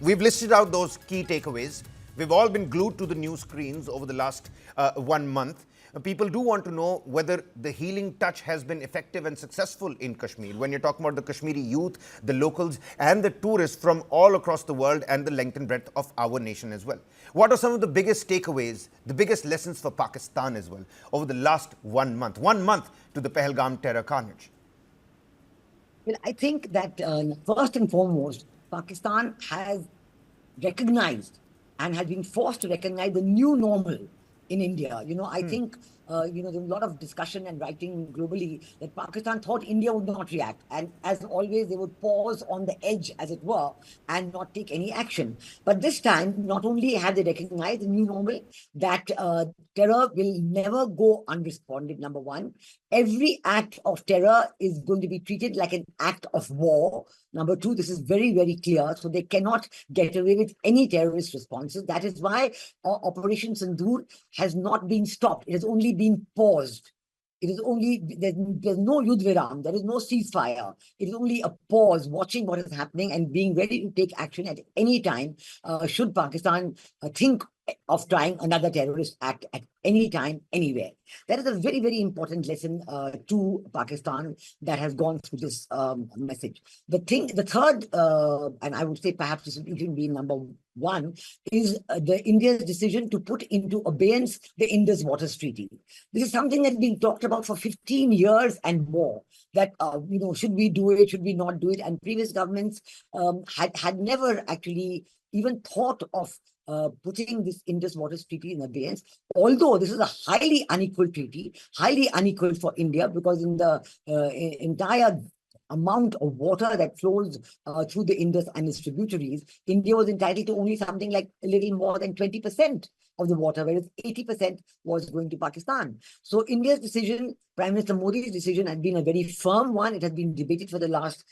we've listed out those key takeaways. We've all been glued to the news screens over the last 1 month. People do want to know whether the healing touch has been effective and successful in Kashmir. When you're talking about the Kashmiri youth, the locals, and the tourists from all across the world and the length and breadth of our nation as well. What are some of the biggest takeaways, the biggest lessons for Pakistan as well over the last 1 month? 1 month to the Pahalgam terror carnage. Well, I think that first and foremost, Pakistan has recognized and has been forced to recognize the new normal in India. I think, there's a lot of discussion and writing globally that Pakistan thought India would not react. And as always, they would pause on the edge, as it were, and not take any action. But this time, not only have they recognized the new normal, that terror will never go unresponded, number one. Every act of terror is going to be treated like an act of war. Number two, this is very, very clear. So they cannot get away with any terrorist responses. That is why Operation Sindoor has not been stopped. It has only been paused. It is only, there's no Yudh Viram, there is no ceasefire. It is only a pause, watching what is happening and being ready to take action at any time should Pakistan think of trying another terrorist act at any time, anywhere. That is a very, very important lesson to Pakistan that has gone through this message. The third, and I would say perhaps this would even be number one, is the India's decision to put into abeyance the Indus Waters Treaty. This is something that's been talked about for 15 years and more. That should we do it? Should we not do it? And previous governments had never actually even thought of putting this Indus Waters Treaty in abeyance, although this is a highly unequal treaty, highly unequal for India, because in the entire amount of water that flows through the Indus and its tributaries, India was entitled to only something like a little more than 20% of the water, whereas 80% was going to Pakistan. So India's decision, Prime Minister Modi's decision, had been a very firm one. It had been debated for the last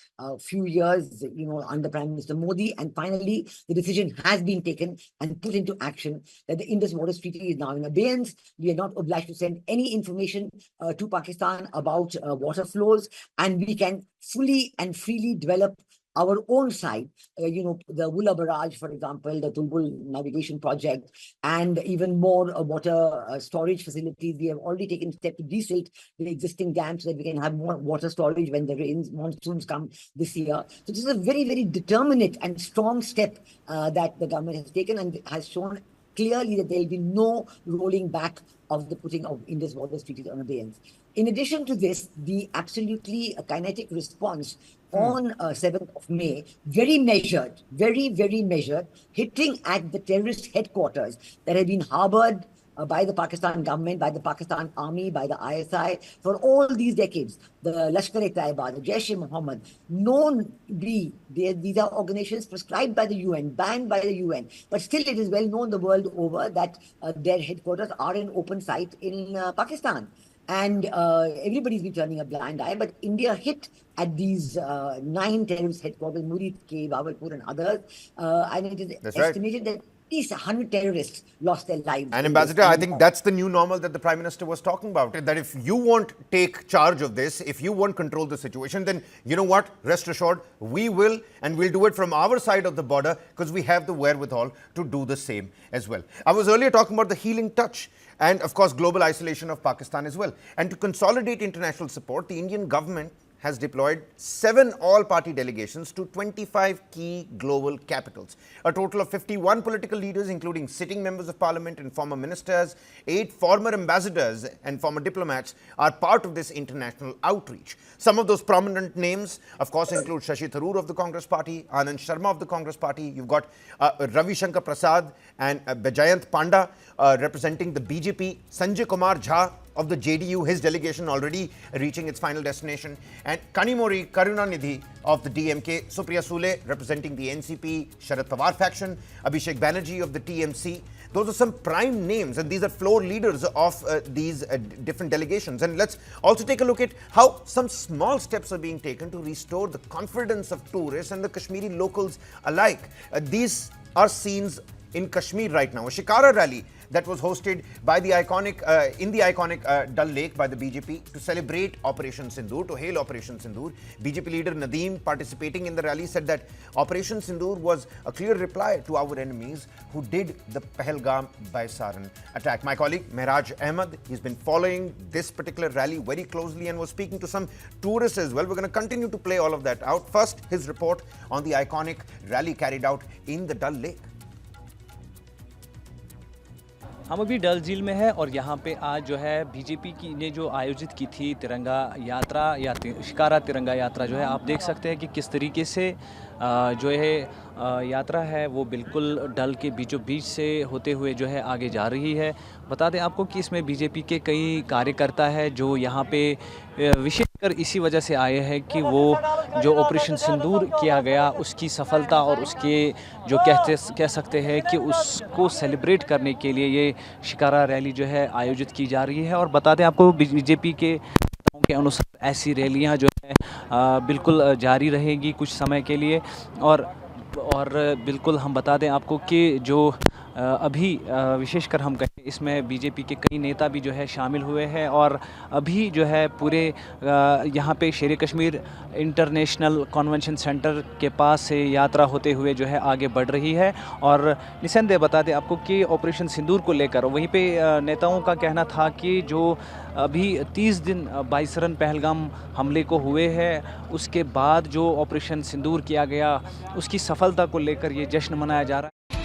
few years, under Prime Minister Modi. And finally, the decision has been taken and put into action that the Indus Waters Treaty is now in abeyance. We are not obliged to send any information to Pakistan about water flows, and we can fully and freely develop our own side, the Wula Barrage, for example, the Tulbul navigation project, and even more water storage facilities. We have already taken steps to desilt the existing dams so that we can have more water storage when the monsoons come this year. So this is a very, very determinate and strong step that the government has taken, and has shown clearly that there will be no rolling back of the putting of Indus Waters Treaty on abeyance. In addition to this, the absolutely kinetic response on 7th of May, very measured, very, very measured, hitting at the terrorist headquarters that had been harbored by the Pakistan government, by the Pakistan Army, by the ISI for all these decades. The Lashkar-e-Taiba, the Jaish-e-Mohammed, these are organizations prescribed by the UN, banned by the UN, but still it is well known the world over that their headquarters are in open sight in Pakistan. And everybody's been turning a blind eye, but India hit at these 9 terrorist headquarters, Murid K, Bawalpur and others, and it is estimated that at least 100 terrorists lost their lives. And Ambassador, I think that's the new normal that the Prime Minister was talking about. That if you won't take charge of this, if you won't control the situation, then you know what? Rest assured, we will, and we'll do it from our side of the border, because we have the wherewithal to do the same as well. I was earlier talking about the healing touch and, of course, global isolation of Pakistan as well. And to consolidate international support, the Indian government has deployed 7 all-party delegations to 25 key global capitals. A total of 51 political leaders, including sitting members of parliament and former ministers, 8 former ambassadors and former diplomats, are part of this international outreach. Some of those prominent names, of course, include Shashi Tharoor of the Congress Party, Anand Sharma of the Congress Party. You've got Ravi Shankar Prasad and Bajayant Panda representing the BJP, Sanjay Kumar Jha of the JDU, his delegation already reaching its final destination, and Kanimozhi Karunanidhi of the DMK, Supriya Sule representing the NCP Sharad Pawar faction, Abhishek Banerjee of the TMC. Those are some prime names, and these are floor leaders of these different delegations. And let's also take a look at how some small steps are being taken to restore the confidence of tourists and the Kashmiri locals alike. These are scenes in Kashmir right now. A Shikara rally that was hosted by the iconic in the iconic Dal Lake by the BJP to celebrate Operation Sindoor, to hail Operation Sindoor. BJP leader Nadeem, participating in the rally, said that Operation Sindoor was a clear reply to our enemies who did the Pahalgam Baisaran attack. My colleague Mehraj Ahmed, he's been following this particular rally very closely and was speaking to some tourists as well. We're going to continue to play all of that out. First, his report on the iconic rally carried out in the Dal Lake. हम अभी डल झील में है और यहाँ पे आज जो है बीजेपी की ने जो आयोजित की थी तिरंगा यात्रा या शिकारा तिरंगा यात्रा जो है आप देख सकते हैं कि किस तरीके से जो है यात्रा है वो बिल्कुल डल के बीचों बीच से होते हुए जो है आगे जा रही है। बता दें आपको कि इसमें बीजेपी के कई कार्यकर्ता है जो यहाँ पे विशेषकर इसी वजह से आए हैं कि वो जो ऑपरेशन सिंदूर किया गया उसकी सफलता और उसके जो कह सकते हैं कि उसको सेलिब्रेट करने के लिए ये शिकारा रैली जो है आयोजित की जा रही है। और बता दें आपको बीजेपी के अनुसार ऐसी रैलियां जो है बिल्कुल जारी रहेगी कुछ समय के लिए। और बिल्कुल हम बता दें आपको कि जो अभी विशेषकर हम कहें इसमें बीजेपी के कई नेता भी जो है शामिल हुए हैं और अभी जो है पूरे यहाँ पे शेर कश्मीर इंटरनेशनल कन्वेंशन सेंटर के पास से यात्रा होते हुए जो है आगे बढ़ रही है। और निसंदेह बता दें आपको कि ऑपरेशन सिंदूर को लेकर वहीं पे नेताओं का कहना था कि जो अभी 30 दिन बाइसरन पहलगाम हमले को हुए हैं उसके बाद जो ऑपरेशन सिंदूर किया गया उसकी सफलता को लेकर ये जश्न मनाया जा रहा है।